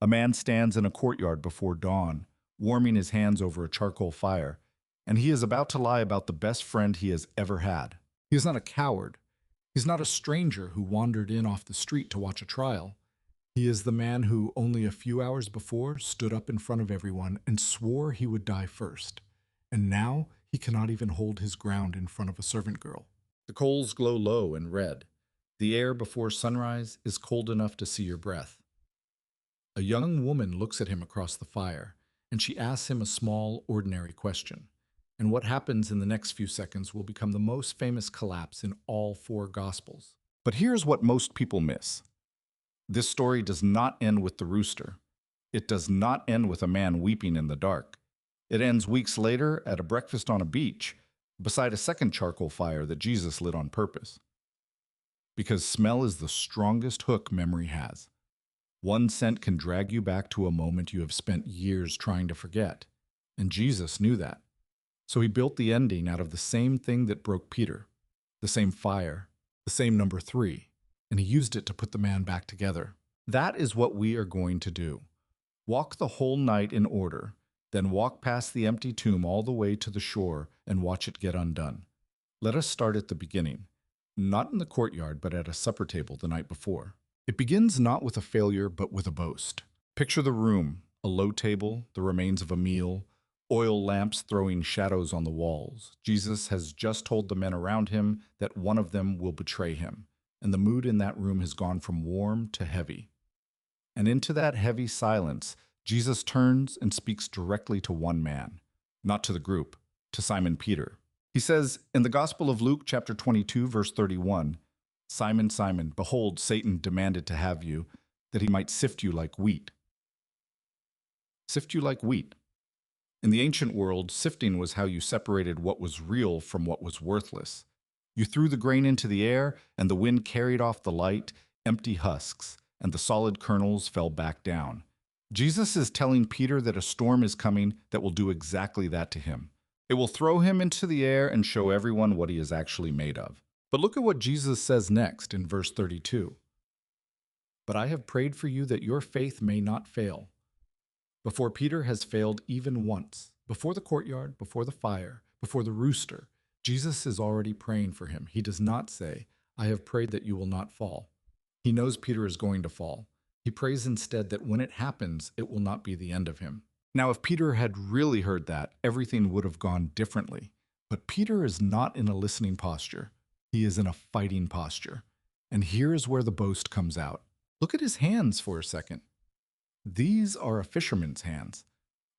A man stands in a courtyard before dawn, warming his hands over a charcoal fire, and he is about to lie about the best friend he has ever had. He is not a coward. He's not a stranger who wandered in off the street to watch a trial. He is the man who, only a few hours before, stood up in front of everyone and swore he would die first. And now he cannot even hold his ground in front of a servant girl. The coals glow low and red. The air before sunrise is cold enough to see your breath. A young woman looks at him across the fire, and she asks him a small, ordinary question. And what happens in the next few seconds will become the most famous collapse in all four Gospels. But here's what most people miss. This story does not end with the rooster. It does not end with a man weeping in the dark. It ends weeks later at a breakfast on a beach, beside a second charcoal fire that Jesus lit on purpose. Because smell is the strongest hook memory has. One scent can drag you back to a moment you have spent years trying to forget. And Jesus knew that. So he built the ending out of the same thing that broke Peter, the same fire, the same number 3, and he used it to put the man back together. That is what we are going to do. Walk the whole night in order, then walk past the empty tomb all the way to the shore and watch it get undone. Let us start at the beginning, not in the courtyard, but at a supper table the night before. It begins not with a failure, but with a boast. Picture the room, a low table, the remains of a meal, oil lamps throwing shadows on the walls. Jesus has just told the men around him that one of them will betray him, and the mood in that room has gone from warm to heavy. And into that heavy silence, Jesus turns and speaks directly to one man, not to the group, to Simon Peter. He says in the Gospel of Luke, chapter 22, verse 31, "Simon, Simon, behold, Satan demanded to have you, that he might sift you like wheat." Sift you like wheat. In the ancient world, sifting was how you separated what was real from what was worthless. You threw the grain into the air, and the wind carried off the light, empty husks, and the solid kernels fell back down. Jesus is telling Peter that a storm is coming that will do exactly that to him. It will throw him into the air and show everyone what he is actually made of. But look at what Jesus says next in verse 32. "But I have prayed for you that your faith may not fail." Before Peter has failed even once, before the courtyard, before the fire, before the rooster, Jesus is already praying for him. He does not say, "I have prayed that you will not fall." He knows Peter is going to fall. He prays instead that when it happens, it will not be the end of him. Now, if Peter had really heard that, everything would have gone differently. But Peter is not in a listening posture. He is in a fighting posture. And here is where the boast comes out. Look at his hands for a second. These are a fisherman's hands,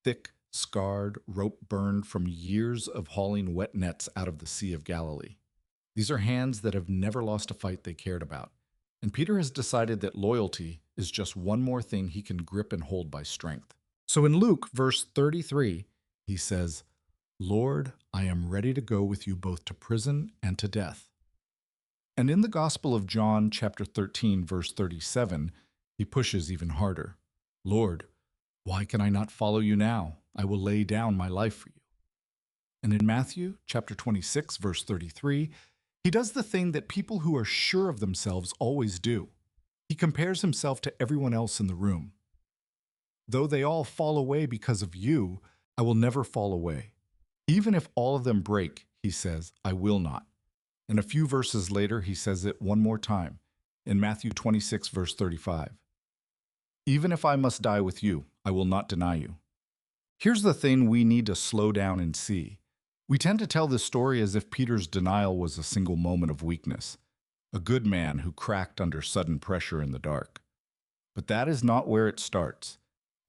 thick, scarred, rope burned from years of hauling wet nets out of the Sea of Galilee. These are hands that have never lost a fight they cared about. And Peter has decided that loyalty is just one more thing he can grip and hold by strength. So in Luke, verse 33, he says, "Lord, I am ready to go with you both to prison and to death." And in the Gospel of John, chapter 13, verse 37, he pushes even harder. "Lord, why can I not follow you now? I will lay down my life for you." And in Matthew, chapter 26, verse 33, he does the thing that people who are sure of themselves always do. He compares himself to everyone else in the room. "Though they all fall away because of you, I will never fall away. Even if all of them break," he says, "I will not." And a few verses later, he says it one more time in Matthew 26, verse 35. "Even if I must die with you, I will not deny you." Here's the thing we need to slow down and see. We tend to tell this story as if Peter's denial was a single moment of weakness, a good man who cracked under sudden pressure in the dark. But that is not where it starts.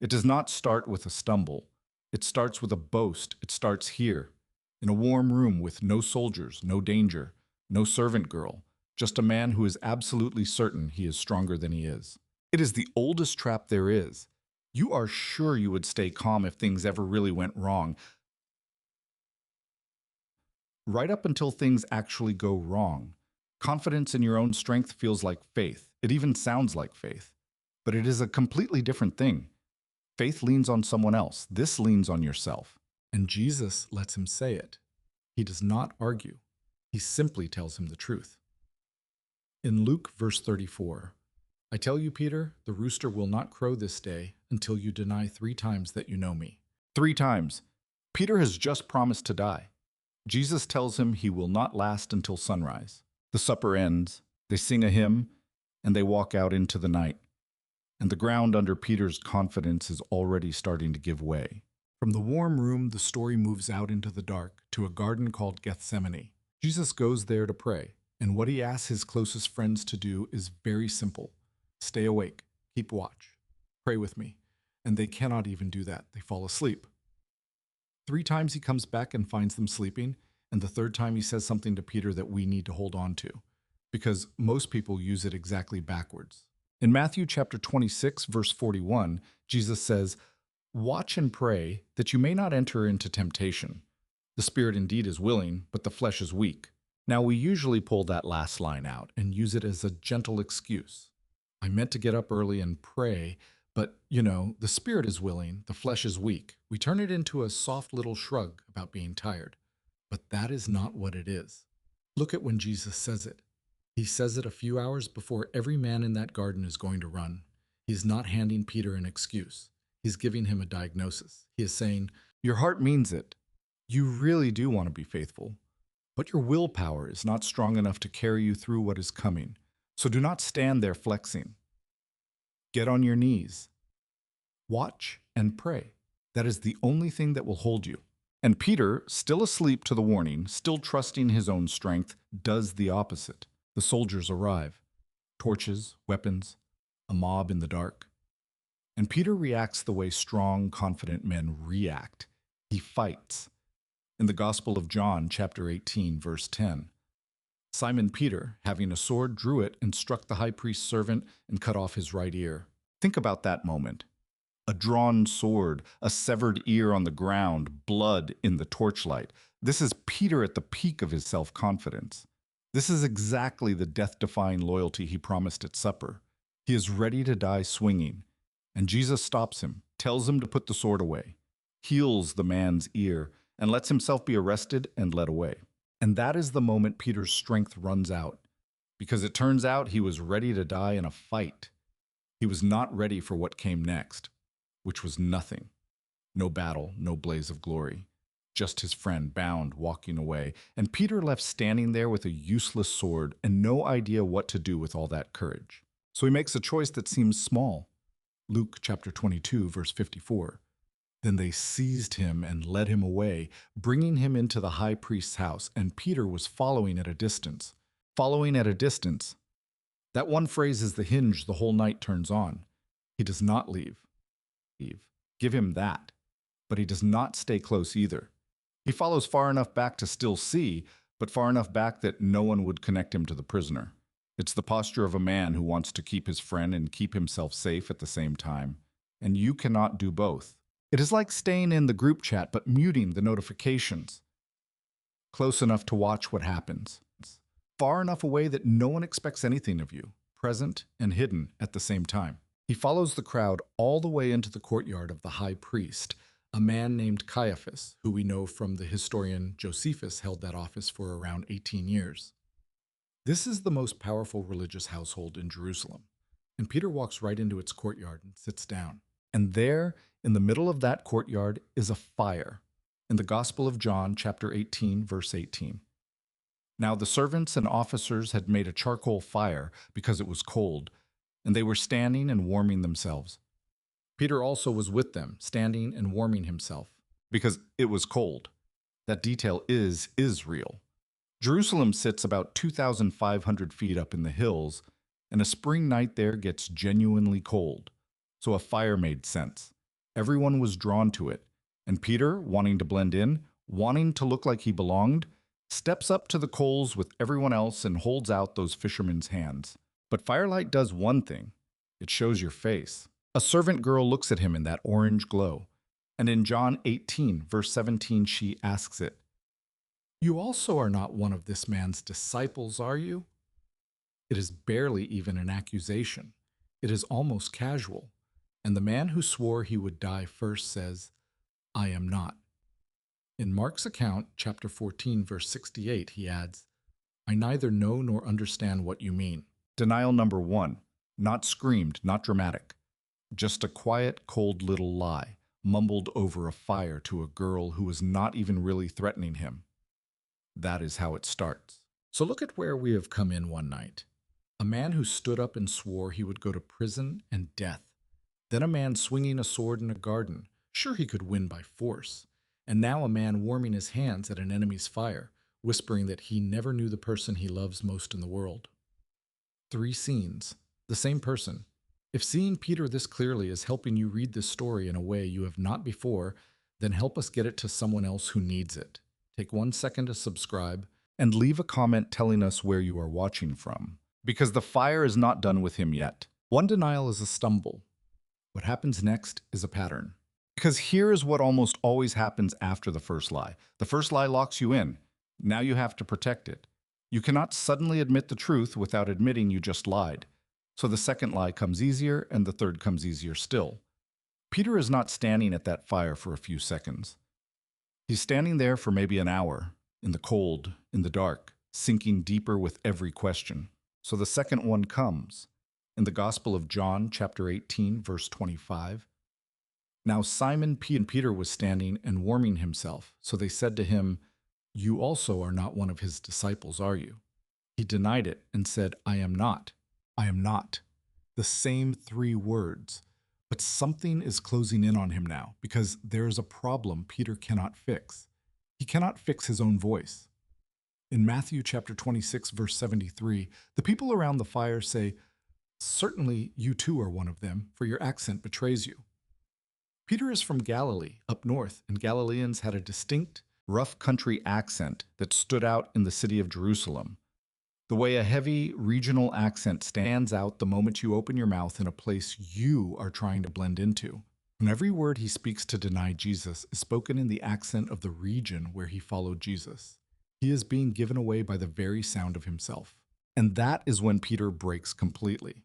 It does not start with a stumble. It starts with a boast. It starts here, in a warm room with no soldiers, no danger, no servant girl, just a man who is absolutely certain he is stronger than he is. It is the oldest trap there is. You are sure you would stay calm if things ever really went wrong, right up until things actually go wrong. Confidence in your own strength feels like faith. It even sounds like faith. But it is a completely different thing. Faith leans on someone else. This leans on yourself. And Jesus lets him say it. He does not argue. He simply tells him the truth. In Luke, verse 34, I tell you, Peter, the rooster will not crow this day until you deny 3 times that you know me. 3 times. Peter has just promised to die. Jesus tells him he will not last until sunrise. The supper ends, they sing a hymn, and they walk out into the night. And the ground under Peter's confidence is already starting to give way. From the warm room, the story moves out into the dark to a garden called Gethsemane. Jesus goes there to pray, and what he asks his closest friends to do is very simple. Stay awake, keep watch, pray with me. And they cannot even do that. They fall asleep. 3 times he comes back and finds them sleeping, and the 3rd time he says something to Peter that we need to hold on to, because most people use it exactly backwards. In Matthew chapter 26, verse 41, Jesus says, "Watch and pray that you may not enter into temptation. The spirit indeed is willing, but the flesh is weak." Now we usually pull that last line out and use it as a gentle excuse. I meant to get up early and pray, but, the spirit is willing, the flesh is weak. We turn it into a soft little shrug about being tired. But that is not what it is. Look at when Jesus says it. He says it a few hours before every man in that garden is going to run. He's not handing Peter an excuse. He's giving him a diagnosis. He is saying, your heart means it. You really do want to be faithful. But your willpower is not strong enough to carry you through what is coming. So do not stand there flexing. Get on your knees. Watch and pray. That is the only thing that will hold you. And Peter, still asleep to the warning, still trusting his own strength, does the opposite. The soldiers arrive. Torches, weapons, a mob in the dark. And Peter reacts the way strong, confident men react. He fights. In the Gospel of John, chapter 18, verse 10, Simon Peter, having a sword, drew it and struck the high priest's servant and cut off his right ear. Think about that moment. A drawn sword, a severed ear on the ground, blood in the torchlight. This is Peter at the peak of his self-confidence. This is exactly the death-defying loyalty he promised at supper. He is ready to die swinging, and Jesus stops him, tells him to put the sword away, heals the man's ear, and lets himself be arrested and led away. And that is the moment Peter's strength runs out, because it turns out he was ready to die in a fight. He was not ready for what came next, which was nothing. No battle, no blaze of glory. Just his friend bound, walking away, and Peter left standing there with a useless sword and no idea what to do with all that courage. So he makes a choice that seems small. Luke chapter 22, verse 54. Then they seized him and led him away, bringing him into the high priest's house, and Peter was following at a distance. Following at a distance. That one phrase is the hinge the whole night turns on. He does not leave. Give him that. But he does not stay close either. He follows far enough back to still see, but far enough back that no one would connect him to the prisoner. It's the posture of a man who wants to keep his friend and keep himself safe at the same time. And you cannot do both. It is like staying in the group chat but muting the notifications. Close enough to watch what happens. Far enough away that no one expects anything of you. Present and hidden at the same time. He follows the crowd all the way into the courtyard of the high priest, a man named Caiaphas, who we know from the historian Josephus held that office for around 18 years. This is the most powerful religious household in Jerusalem, and Peter walks right into its courtyard and sits down. And there, in the middle of that courtyard, is a fire, in the Gospel of John, chapter 18, verse 18. Now the servants and officers had made a charcoal fire because it was cold, and they were standing and warming themselves. Peter also was with them, standing and warming himself, because it was cold. That detail is real. Jerusalem sits about 2,500 feet up in the hills, and a spring night there gets genuinely cold. So a fire made sense. Everyone was drawn to it, and Peter, wanting to blend in, wanting to look like he belonged, steps up to the coals with everyone else and holds out those fishermen's hands. But firelight does one thing. It shows your face. A servant girl looks at him in that orange glow, and in John 18, verse 17, she asks it, "You also are not one of this man's disciples, are you?" It is barely even an accusation. It is almost casual. And the man who swore he would die first says, "I am not." In Mark's account, chapter 14, verse 68, he adds, "I neither know nor understand what you mean." Denial number 1. Not screamed, not dramatic. Just a quiet, cold little lie, mumbled over a fire to a girl who was not even really threatening him. That is how it starts. So look at where we have come in one night. A man who stood up and swore he would go to prison and death. Then a man swinging a sword in a garden. Sure, he could win by force. And now a man warming his hands at an enemy's fire, whispering that he never knew the person he loves most in the world. 3 scenes. The same person. If seeing Peter this clearly is helping you read this story in a way you have not before, then help us get it to someone else who needs it. Take 1 second to subscribe and leave a comment telling us where you are watching from. Because the fire is not done with him yet. One denial is a stumble. What happens next is a pattern. Because here is what almost always happens after the first lie. The first lie locks you in. Now you have to protect it. You cannot suddenly admit the truth without admitting you just lied. So the second lie comes easier, and the third comes easier still. Peter is not standing at that fire for a few seconds. He's standing there for maybe an hour, in the cold, in the dark, sinking deeper with every question. So the second one comes. In the Gospel of John, chapter 18, verse 25. Now Simon Peter was standing and warming himself. So they said to him, "You also are not one of his disciples, are you?" He denied it and said, "I am not. I am not." The same 3 words. But something is closing in on him now, because there is a problem Peter cannot fix. He cannot fix his own voice. In Matthew chapter 26, verse 73, the people around the fire say, "Certainly you too are one of them, for your accent betrays you." Peter is from Galilee, up north, and Galileans had a distinct, rough country accent that stood out in the city of Jerusalem. The way a heavy regional accent stands out the moment you open your mouth in a place you are trying to blend into. And every word he speaks to deny Jesus is spoken in the accent of the region where he followed Jesus. He is being given away by the very sound of himself. And that is when Peter breaks completely.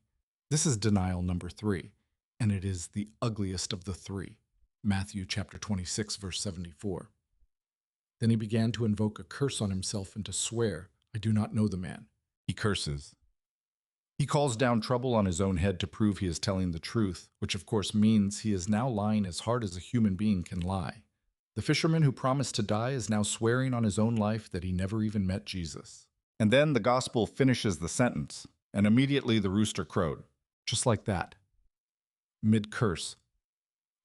This is denial number 3, and it is the ugliest of the 3. Matthew chapter 26, verse 74. Then he began to invoke a curse on himself and to swear, "I do not know the man." He curses. He calls down trouble on his own head to prove he is telling the truth, which of course means he is now lying as hard as a human being can lie. The fisherman who promised to die is now swearing on his own life that he never even met Jesus. And then the gospel finishes the sentence, and immediately the rooster crowed. Just like that. Mid-curse.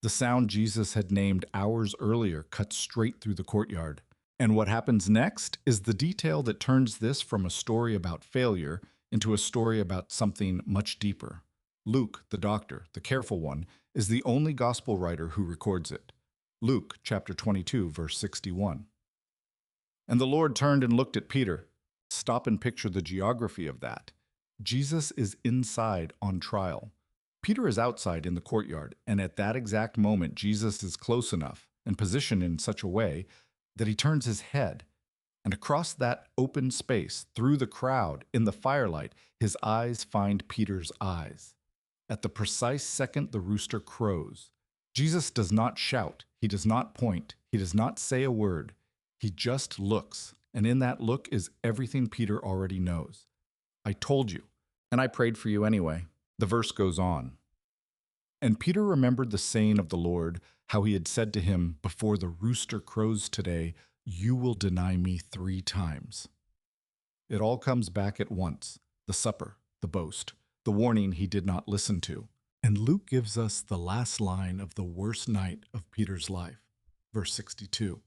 The sound Jesus had named hours earlier cut straight through the courtyard. And what happens next is the detail that turns this from a story about failure into a story about something much deeper. Luke, the doctor, the careful one, is the only gospel writer who records it. Luke chapter 22, verse 61. And the Lord turned and looked at Peter. Stop and picture the geography of that. Jesus is inside on trial. Peter is outside in the courtyard, and at that exact moment, Jesus is close enough and positioned in such a way that he turns his head, and across that open space, through the crowd, in the firelight, his eyes find Peter's eyes. At the precise second the rooster crows, Jesus does not shout, he does not point, he does not say a word. He just looks, and in that look is everything Peter already knows. "I told you, and I prayed for you anyway." The verse goes on. And Peter remembered the saying of the Lord, how he had said to him, "Before the rooster crows today, you will deny me 3 times." It all comes back at once. The supper, the boast, the warning he did not listen to. And Luke gives us the last line of the worst night of Peter's life. Verse 62.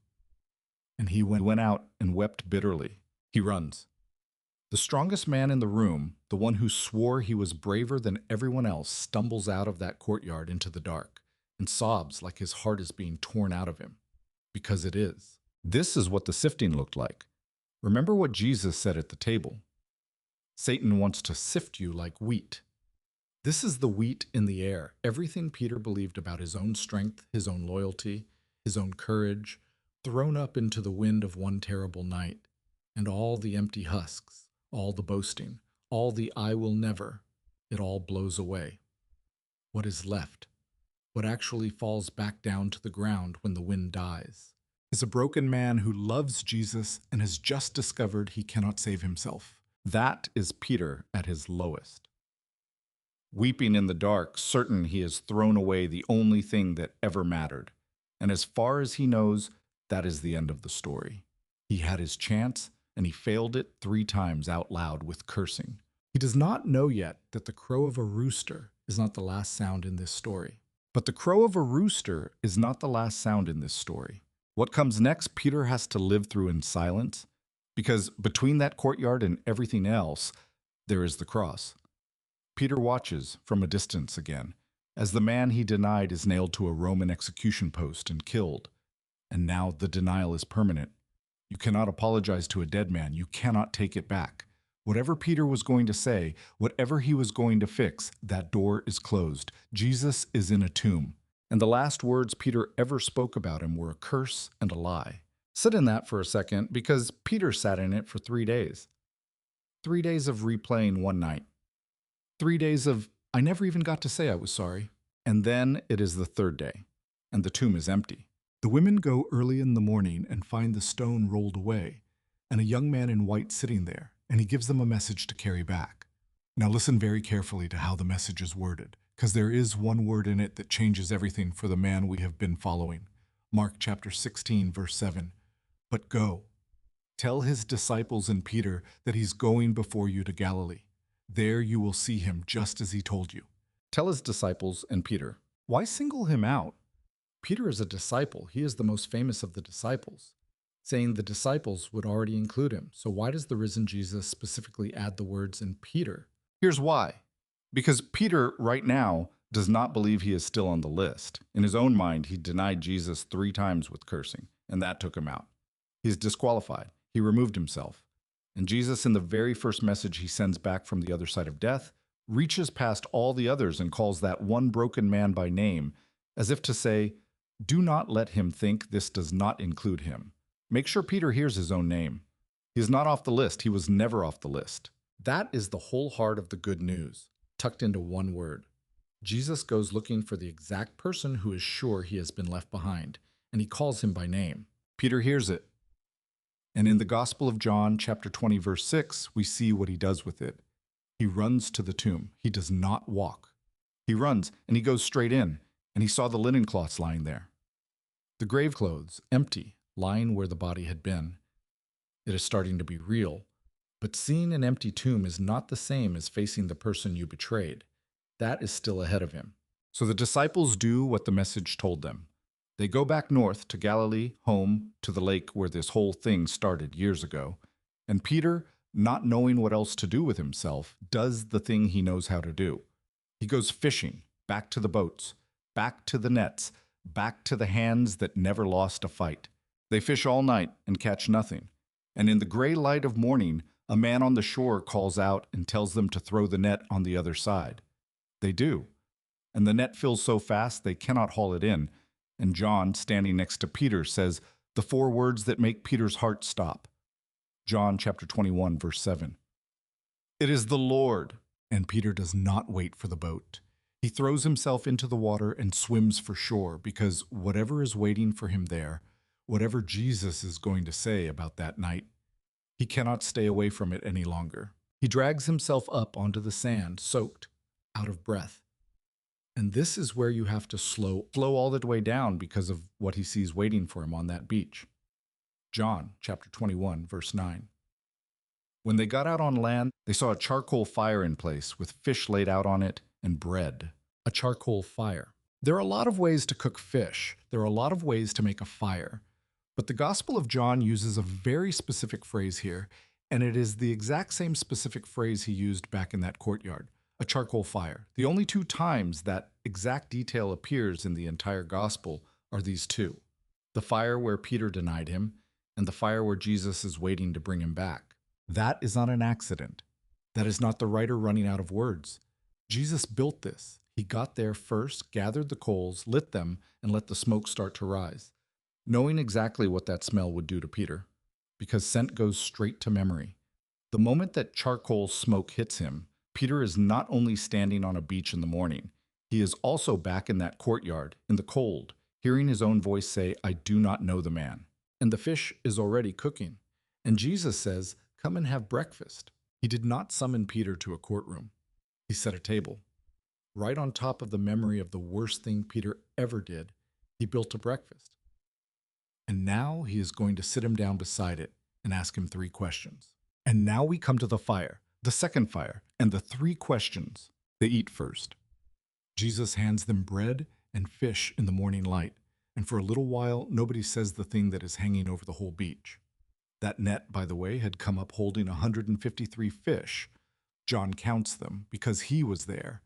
And he went out and wept bitterly. He runs. The strongest man in the room, the one who swore he was braver than everyone else, stumbles out of that courtyard into the dark and sobs like his heart is being torn out of him. Because it is. This is what the sifting looked like. Remember what Jesus said at the table. Satan wants to sift you like wheat. This is the wheat in the air. Everything Peter believed about his own strength, his own loyalty, his own courage, thrown up into the wind of one terrible night. And all the empty husks, all the boasting, all the "I will never," it all blows away. What is left, what actually falls back down to the ground when the wind dies, is a broken man who loves Jesus and has just discovered he cannot save himself. That is Peter at his lowest. weeping in the dark, certain he has thrown away the only thing that ever mattered. And as far as he knows, that is the end of the story. He had his chance, and he failed it 3 times out loud with cursing. He does not know yet that the crow of a rooster is not the last sound in this story. But the crow of a rooster is not the last sound in this story. What comes next, Peter has to live through in silence, because between that courtyard and everything else, there is the cross. Peter watches from a distance again, as the man he denied is nailed to a Roman execution post and killed. And now the denial is permanent. You cannot apologize to a dead man. You cannot take it back. Whatever Peter was going to say, whatever he was going to fix, that door is closed. Jesus is in a tomb. And the last words Peter ever spoke about him were a curse and a lie. Sit in that for a second, because Peter sat in it for 3 days. 3 days of replaying one night. 3 days of, I never even got to say I was sorry. And then it is the 3rd day, and the tomb is empty. The women go early in the morning and find the stone rolled away, and a young man in white sitting there, and he gives them a message to carry back. Now listen very carefully to how the message is worded, because there is one word in it that changes everything for the man we have been following. Mark chapter 16, verse 7. But go, tell his disciples and Peter that he's going before you to Galilee. There you will see him just as he told you. Tell his disciples and Peter. Why single him out? Peter is a disciple. He is the most famous of the disciples. Saying the disciples would already include him. So why does the risen Jesus specifically add the words in Peter? Here's why. Because Peter, right now, does not believe he is still on the list. In his own mind, he denied Jesus 3 times with cursing, and that took him out. He's disqualified. He removed himself. And Jesus, in the very first message he sends back from the other side of death, reaches past all the others and calls that one broken man by name, as if to say, do not let him think this does not include him. Make sure Peter hears his own name. He is not off the list. He was never off the list. That is the whole heart of the good news, tucked into one word. Jesus goes looking for the exact person who is sure he has been left behind, and he calls him by name. Peter hears it. And in the Gospel of John, chapter 20, verse 6, we see what he does with it. He runs to the tomb. He does not walk. He runs, and he goes straight in, and he saw the linen cloths lying there. The grave clothes, empty, lying where the body had been. It is starting to be real. But seeing an empty tomb is not the same as facing the person you betrayed. That is still ahead of him. So the disciples do what the message told them. They go back north to Galilee, home to the lake where this whole thing started years ago. And Peter, not knowing what else to do with himself, does the thing he knows how to do. He goes fishing, back to the boats, back to the nets, back to the hands that never lost a fight. They fish all night and catch nothing. And in the gray light of morning, a man on the shore calls out and tells them to throw the net on the other side. They do. And the net fills so fast they cannot haul it in. And John, standing next to Peter, says the 4 words that make Peter's heart stop. John chapter 21, verse 7. It is the Lord. And Peter does not wait for the boat. He throws himself into the water and swims for shore, because whatever is waiting for him there, whatever Jesus is going to say about that night, he cannot stay away from it any longer. He drags himself up onto the sand, soaked, out of breath. And this is where you have to slow all the way down because of what he sees waiting for him on that beach. John chapter 21, verse 9. When they got out on land, they saw a charcoal fire in place with fish laid out on it and bread. A charcoal fire. There are a lot of ways to cook fish. There are a lot of ways to make a fire. But the Gospel of John uses a very specific phrase here, and it is the exact same specific phrase he used back in that courtyard. A charcoal fire. The only 2 times that exact detail appears in the entire gospel are these 2. The fire where Peter denied him, and the fire where Jesus is waiting to bring him back. That is not an accident. That is not the writer running out of words. Jesus built this. He got there first, gathered the coals, lit them, and let the smoke start to rise, knowing exactly what that smell would do to Peter, because scent goes straight to memory. The moment that charcoal smoke hits him, Peter is not only standing on a beach in the morning, he is also back in that courtyard, in the cold, hearing his own voice say, I do not know the man. And the fish is already cooking. And Jesus says, come and have breakfast. He did not summon Peter to a courtroom. He set a table. right on top of the memory of the worst thing Peter ever did, he built a breakfast. And now he is going to sit him down beside it and ask him 3 questions. And now we come to the fire, the second fire, and the 3 questions they eat first. Jesus hands them bread and fish in the morning light, and for a little while, nobody says the thing that is hanging over the whole beach. That net, by the way, had come up holding 153 fish. John counts them because he was there,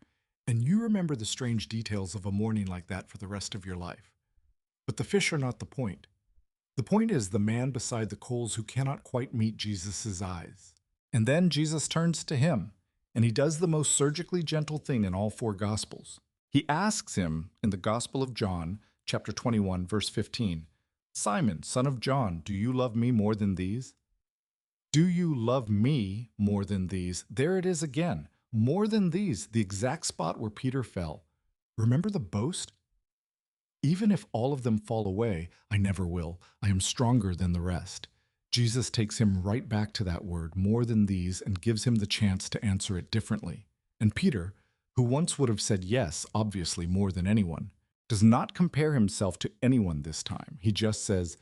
and you remember the strange details of a morning like that for the rest of your life. But the fish are not the point. The point is the man beside the coals who cannot quite meet Jesus' eyes. And then Jesus turns to him, and he does the most surgically gentle thing in all 4 Gospels. He asks him in the Gospel of John, chapter 21, verse 15, "Simon, son of John, do you love me more than these?" Do you love me more than these? There it is again. More than these, the exact spot where Peter fell. Remember the boast? Even if all of them fall away, I never will. I am stronger than the rest. Jesus takes him right back to that word, more than these, and gives him the chance to answer it differently. And Peter, who once would have said yes, obviously more than anyone, does not compare himself to anyone this time. He just says,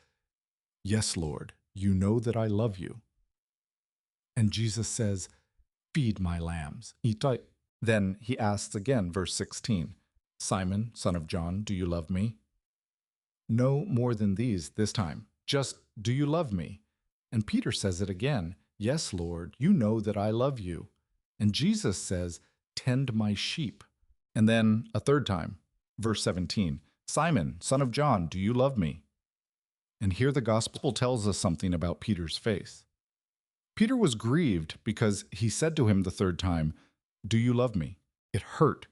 "Yes, Lord, you know that I love you." And Jesus says, "Feed my lambs." Then he asks again, verse 16, "Simon, son of John, do you love me?" No more than these this time. Just, "Do you love me?" And Peter says it again, "Yes, Lord, you know that I love you." And Jesus says, "Tend my sheep." And then a third time, verse 17, "Simon, son of John, do you love me?" And here the gospel tells us something about Peter's face. Peter was grieved because he said to him the third time, "Do you love me?" It hurt.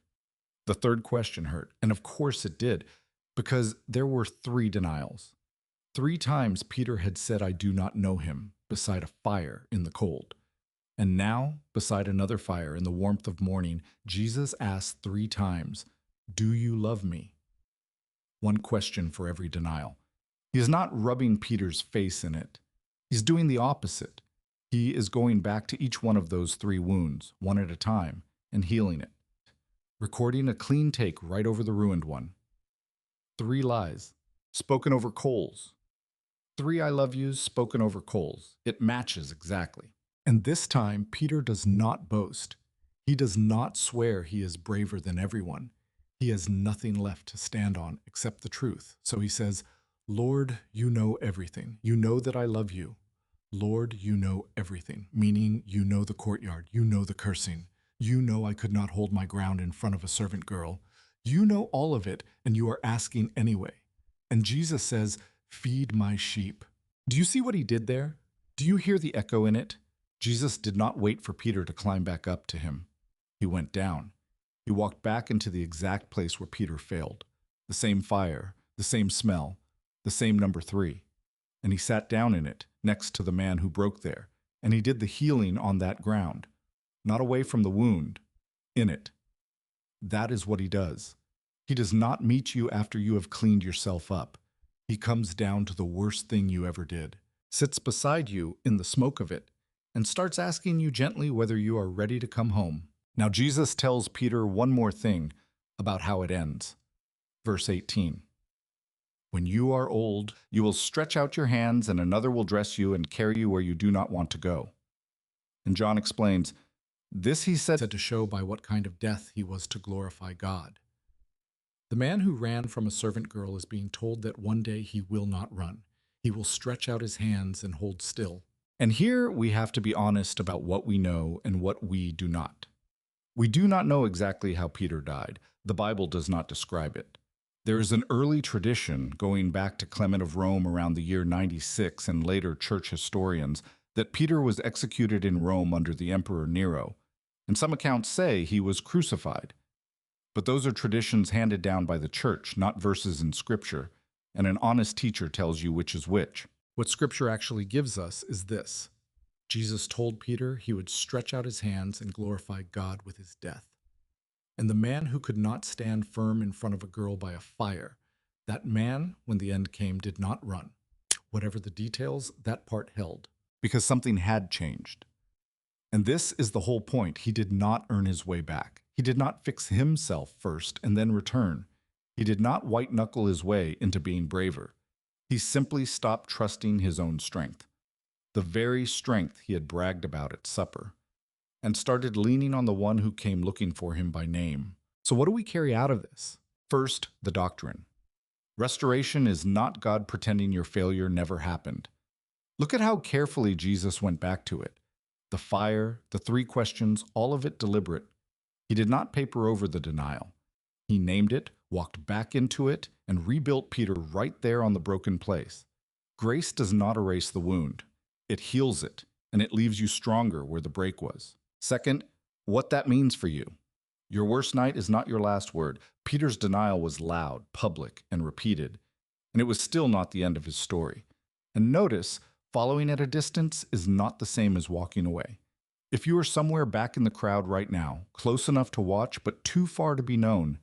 The third question hurt, and of course it did, because there were 3 denials. 3 times Peter had said, "I do not know him," beside a fire in the cold. And now, beside another fire in the warmth of morning, Jesus asked 3 times, "Do you love me?" 1 question for every denial. He is not rubbing Peter's face in it. He's doing the opposite. He is going back to each one of those 3 wounds, one at a time, and healing it. Recording a clean take right over the ruined one. 3 lies, spoken over coals. 3 I love yous, spoken over coals. It matches exactly. And this time, Peter does not boast. He does not swear he is braver than everyone. He has nothing left to stand on except the truth. So he says, "Lord, you know everything. You know that I love you. Lord, you know everything," meaning you know the courtyard, you know the cursing. You know I could not hold my ground in front of a servant girl. You know all of it, and you are asking anyway. And Jesus says, "Feed my sheep." Do you see what he did there? Do you hear the echo in it? Jesus did not wait for Peter to climb back up to him. He went down. He walked back into the exact place where Peter failed. The same fire, the same smell, the same number 3. And he sat down in it, next to the man who broke there, and he did the healing on that ground. Not away from the wound, in it. That is what he does. He does not meet you after you have cleaned yourself up. He comes down to the worst thing you ever did, sits beside you in the smoke of it, and starts asking you gently whether you are ready to come home. Now Jesus tells Peter one more thing about how it ends. Verse 18. "When you are old, you will stretch out your hands, and another will dress you and carry you where you do not want to go." And John explains, this he said to show by what kind of death he was to glorify God. The man who ran from a servant girl is being told that one day he will not run. He will stretch out his hands and hold still. And here we have to be honest about what we know and what we do not. We do not know exactly how Peter died. The Bible does not describe it. There is an early tradition going back to Clement of Rome around the year 96 and later church historians that Peter was executed in Rome under the Emperor Nero, and some accounts say he was crucified. But those are traditions handed down by the church, not verses in Scripture, and an honest teacher tells you which is which. What Scripture actually gives us is this. Jesus told Peter he would stretch out his hands and glorify God with his death. And the man who could not stand firm in front of a girl by a fire, that man, when the end came, did not run. Whatever the details, that part held, because something had changed. And this is the whole point. He did not earn his way back. He did not fix himself first and then return. He did not white-knuckle his way into being braver. He simply stopped trusting his own strength, the very strength he had bragged about at supper, and started leaning on the one who came looking for him by name. So what do we carry out of this? First, the doctrine. Restoration is not God pretending your failure never happened. Look at how carefully Jesus went back to it. The fire, the 3 questions, all of it deliberate. He did not paper over the denial. He named it, walked back into it, and rebuilt Peter right there on the broken place. Grace does not erase the wound. It heals it, and it leaves you stronger where the break was. Second, what that means for you. Your worst night is not your last word. Peter's denial was loud, public, and repeated, and it was still not the end of his story. And notice, following at a distance is not the same as walking away. If you are somewhere back in the crowd right now, close enough to watch but too far to be known,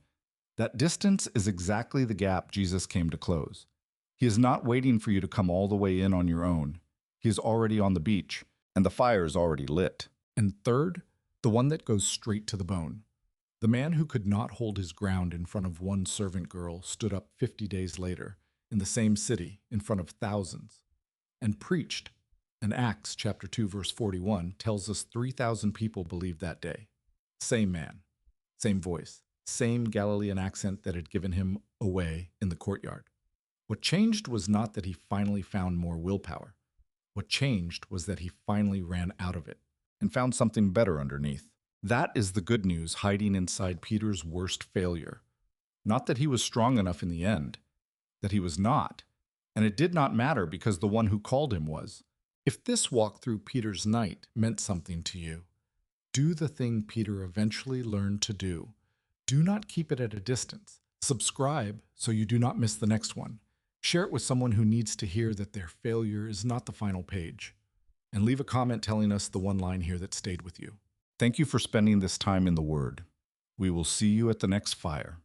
that distance is exactly the gap Jesus came to close. He is not waiting for you to come all the way in on your own. He is already on the beach, and the fire is already lit. And third, the one that goes straight to the bone. The man who could not hold his ground in front of one servant girl stood up 50 days later, in the same city, in front of thousands, and preached. And Acts chapter 2, verse 41 tells us 3,000 people believed that day. Same man, same voice, same Galilean accent that had given him away in the courtyard. What changed was not that he finally found more willpower. What changed was that he finally ran out of it and found something better underneath. That is the good news hiding inside Peter's worst failure. Not that he was strong enough in the end, that he was not. And it did not matter because the one who called him was. If this walk through Peter's night meant something to you, do the thing Peter eventually learned to do. Do not keep it at a distance. Subscribe so you do not miss the next one. Share it with someone who needs to hear that their failure is not the final page. And leave a comment telling us the one line here that stayed with you. Thank you for spending this time in the Word. We will see you at the next fire.